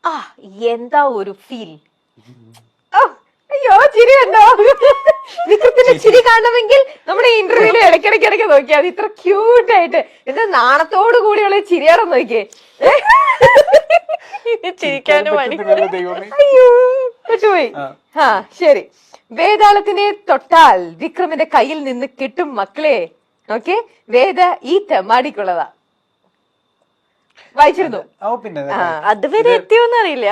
ആ എന്താ ഒരു ഫീൽ. അയ്യോ ചിരി കണ്ടോ? വിക്രത്തിന്റെ ചിരി കാണണമെങ്കിൽ നമ്മുടെ ഇന്റർവ്യൂല് ഇടയ്ക്കിടയ്ക്ക് നോക്കിയാൽ മതി. ഇത്ര ക്യൂട്ടായിട്ട് എന്താ നാണത്തോടു കൂടിയുള്ള ചിരിയാണെന്ന് നോക്കിയേ. ചിരിക്കാനും അയ്യോ പറ്റുപോയി. ആ ശരി. വേതാളത്തിനെ തൊട്ടാൽ വിക്രമിന്റെ കയ്യിൽ നിന്ന് കിട്ടും മക്കളെ. ഓക്കെ, വേദ ഈ തെമ്മാടിക്കുള്ളതാ. വായിച്ചിരുന്നു. അതുവരെ എത്തിയോന്ന് അറിയില്ല.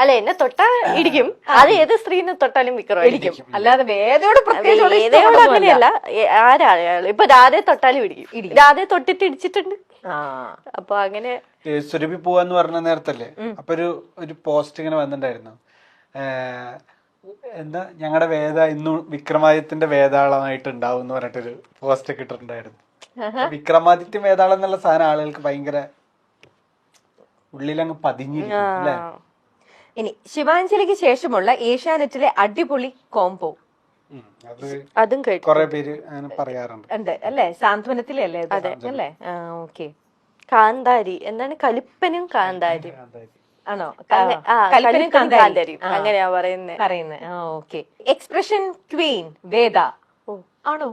അല്ല, എന്നെ തൊട്ടാ ഇടിക്കും. അത് ഏത് സ്ത്രീനെ തൊട്ടാലും വിക്രം ഇടിക്കും. അല്ലാതെ വേദയോട് വേദയോട് അങ്ങനെയല്ല. ആരാള് ഇപ്പൊ രാധയെ തൊട്ടാലും ഇടിക്കും. രാധയെ തൊട്ടിട്ട് ഇടിച്ചിട്ടുണ്ട്. അപ്പൊ അങ്ങനെ സുരഭി പോവാന്ന് പറഞ്ഞ നേരത്തല്ലേ അപ്പൊ ഒരു പോസ്റ്റ് ഇങ്ങനെ വന്നിട്ടുണ്ടായിരുന്നു. എന്താ ഞങ്ങളുടെ വേദ ഇന്നും വിക്രമാദിത്യന്റെ വേതാളമായിട്ട് ഉണ്ടാവും എന്ന് പറഞ്ഞിട്ടൊരു പോസ്റ്റ് ഒക്കെ ഇട്ടിട്ടുണ്ടായിരുന്നു. വിക്രമാദിത്യം വേതാളം എന്നുള്ള സാധനം ആളുകൾക്ക് ഭയങ്കര ഉള്ളിലങ്ങ് പതിഞ്ഞിരിക്കും അല്ലേ. ഇനി ശിവാഞ്ജലിക്ക് ശേഷമുള്ള ഏഷ്യാനെറ്റിലെ അടിപൊളി കോംബോ അതും കൊറേ പേര് അങ്ങനെ പറയാറുണ്ട്. ഉണ്ട് അല്ലേ? സാന്ത്വനത്തിലല്ലേ അല്ലേ? ഓക്കെ. കാന്താരി എന്താണ്? കലിപ്പനും കാന്താരി ആണോ? കലിപ്പനും കാന്താരി അങ്ങനെയാ പറയുന്നത്. ഓക്കെ. എക്സ്പ്രഷൻ ക്വീൻ വേദ ആണോ?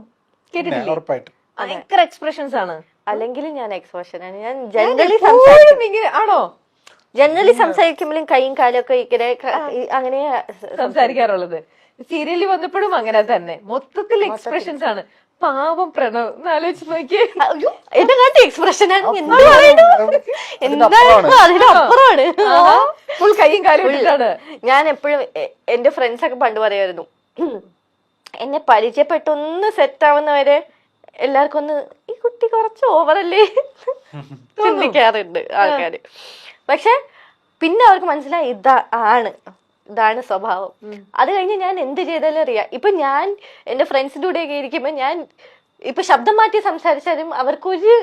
കേട്ടിട്ടില്ലേ? ഉറപ്പായിട്ടും ഭയങ്കര എക്സ്പ്രഷൻസ് ആണ്. അല്ലെങ്കിൽ ഞാൻ എക്സ്പ്രഷൻ ആണ്. ഞാൻ ജനറലി ആണോ? ജനറലി സംസാരിക്കുമ്പോഴും കൈയും കാലും ഒക്കെ ഇങ്ങനെ അങ്ങനെ സംസാരിക്കാറുള്ളത്. സീരിയലിൽ വന്നപ്പോഴും അങ്ങനെ തന്നെ മൊത്തത്തിൽ എക്സ്പ്രഷൻസ് ആണ്. പാവം പ്രണവ് ആലോചിച്ച് നോക്കിയേ. എന്റെ കാട്ടി എക്സ്പ്രഷൻ ആണ്. അതിനപ്പുറമാണ്. ഫുൾ കൈയും കാലും ഇട്ടിട്ടാണ്. ഞാൻ എപ്പോഴും എന്റെ ഫ്രണ്ട്സ് ഒക്കെ പണ്ട് പറയായിരുന്നു, എന്നെ പരിചയപ്പെട്ടൊന്ന് സെറ്റ് ആവുന്നവരെ എല്ലാവർക്കും ഒന്ന് ഈ കുട്ടി കുറച്ച് ഓവറല്ലേ ചിന്തിക്കാറുണ്ട് ആൾക്കാര്. പക്ഷെ പിന്നെ അവർക്ക് മനസ്സിലായി ഇതാണ് സ്വഭാവം. അത് കഴിഞ്ഞ് ഞാൻ എന്ത് ചെയ്താലും അറിയാം. ഇപ്പൊ ഞാൻ എന്റെ ഫ്രണ്ട്സിന്റെ കൂടെയൊക്കെ ഇരിക്കുമ്പോ ഞാൻ ഇപ്പൊ ശബ്ദം മാറ്റി സംസാരിച്ചാലും അവർക്കൊരു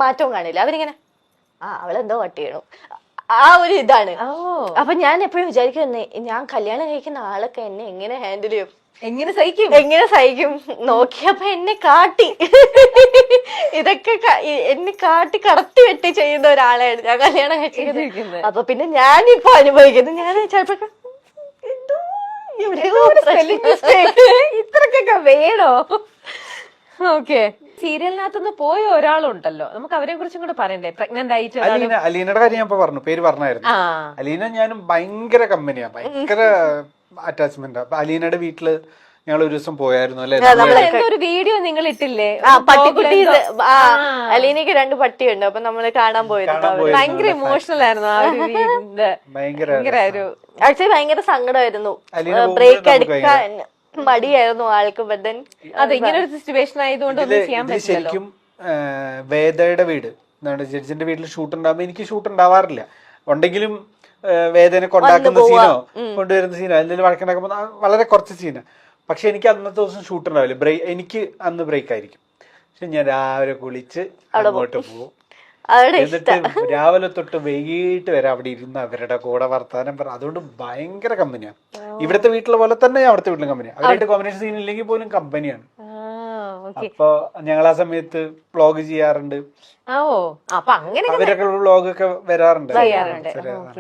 മാറ്റവും കാണില്ല. അവരിങ്ങനെ അവളെന്തോ വട്ട് ചെയ്യണു, ആ ഒരു ഇതാണ്. അപ്പൊ ഞാൻ എപ്പോഴും വിചാരിക്കും, ഞാൻ കല്യാണം കഴിക്കുന്ന ആളൊക്കെ എന്നെ എങ്ങനെ ഹാൻഡിൽ ചെയ്യും, എങ്ങനെ സഹിക്കും നോക്കിയപ്പോ എന്നെ കാട്ടി ഇതൊക്കെ എന്നെ കാട്ടി കടത്തി വെട്ടി ചെയ്യുന്ന ഒരാളാണ് ഞാൻ കല്യാണം കഴിച്ചിരിക്കുന്നത്. അപ്പൊ പിന്നെ ഞാനിപ്പോ അനുഭവിക്കുന്നു. ഞാൻ ചിലപ്പോ ഇത്രക്കൊക്കെ വേണോ? ഓക്കെ. സീരിയലിനകത്തുനിന്ന് പോയ ഒരാളുണ്ടല്ലോ, നമുക്ക് അവരെ കുറിച്ചും കൂടെ പറയണ്ടേ? പ്രഗ്നന്റ് ആയിട്ട് അലീനയുടെ കാര്യം ഞാൻ പറഞ്ഞ പേര് പറഞ്ഞായിരുന്നു. അലീന ഞാനും ഭയങ്കര കമ്പനിയാ, ഭയങ്കര അറ്റാച്ച്മെന്റ്. അപ്പൊ അലീനയുടെ വീട്ടില് ഞങ്ങൾ ഒരു ദിവസം പോയായിരുന്നു അല്ലെ. ഒരു വീഡിയോ നിങ്ങൾ ഇട്ടില്ലേ? പട്ടിക്കുട്ടി. അലീനക്ക് 2 പട്ടിയുണ്ട്. അപ്പൊ നമ്മള് കാണാൻ പോയിരുന്നു. ഭയങ്കര ഇമോഷണൽ ആയിരുന്നു ആ ഒരു ആക്ച്വലി ഭയങ്കര സങ്കടമായിരുന്നു. ബ്രേക്ക് എടുക്കാൻ മടിയായിരുന്നു ആൾക്ക്. ബദൻ അതെ, ഇങ്ങനെ ഒരു സിറ്റുവേഷൻ ആയതുകൊണ്ട് ഒന്നും ചെയ്യാൻ പറ്റില്ല. ശരിക്കും വേദയുടെ വീട് ജഡ്ജിന്റെ വീട്ടിൽ ഷൂട്ട് ഉണ്ടാകുമ്പോ എനിക്ക് ഷൂട്ട് ഉണ്ടാവാറില്ല. ഉണ്ടെങ്കിലും വേദനെ കൊണ്ടാക്കുന്ന സീനോ കൊണ്ടുവരുന്ന സീനോ എന്തെങ്കിലും വഴക്കുണ്ടാക്കുമ്പോ വളരെ കുറച്ച് സീനാ. പക്ഷെ എനിക്ക് അന്നത്തെ ദിവസം ഷൂട്ട് ഉണ്ടാവില്ല. എനിക്ക് അന്ന് ബ്രേക്ക് ആയിരിക്കും. പക്ഷെ ഞാൻ രാവിലെ കുളിച്ച് അങ്ങോട്ട് പോകും. എന്നിട്ട് രാവിലെ തൊട്ട് വൈകിട്ട് വരെ അവിടെ ഇരുന്ന് അവരുടെ കൂടെ വർത്താനം പറ. അതുകൊണ്ട് ഭയങ്കര കമ്പനിയാണ്. ഇവിടുത്തെ വീട്ടിലെ പോലെ തന്നെ അവിടുത്തെ വീട്ടിലും കമ്പനിയാണ്. അവരായിട്ട് കോമ്പിനേഷൻ സീൻ ഇല്ലെങ്കിൽ പോലും കമ്പനിയാണ്. അപ്പൊ ഞങ്ങൾ ആ സമയത്ത് വ്ളോഗ് ചെയ്യാറുണ്ട്. അവരൊക്കെ വ്ളോഗ് ഒക്കെ വരാറുണ്ട്.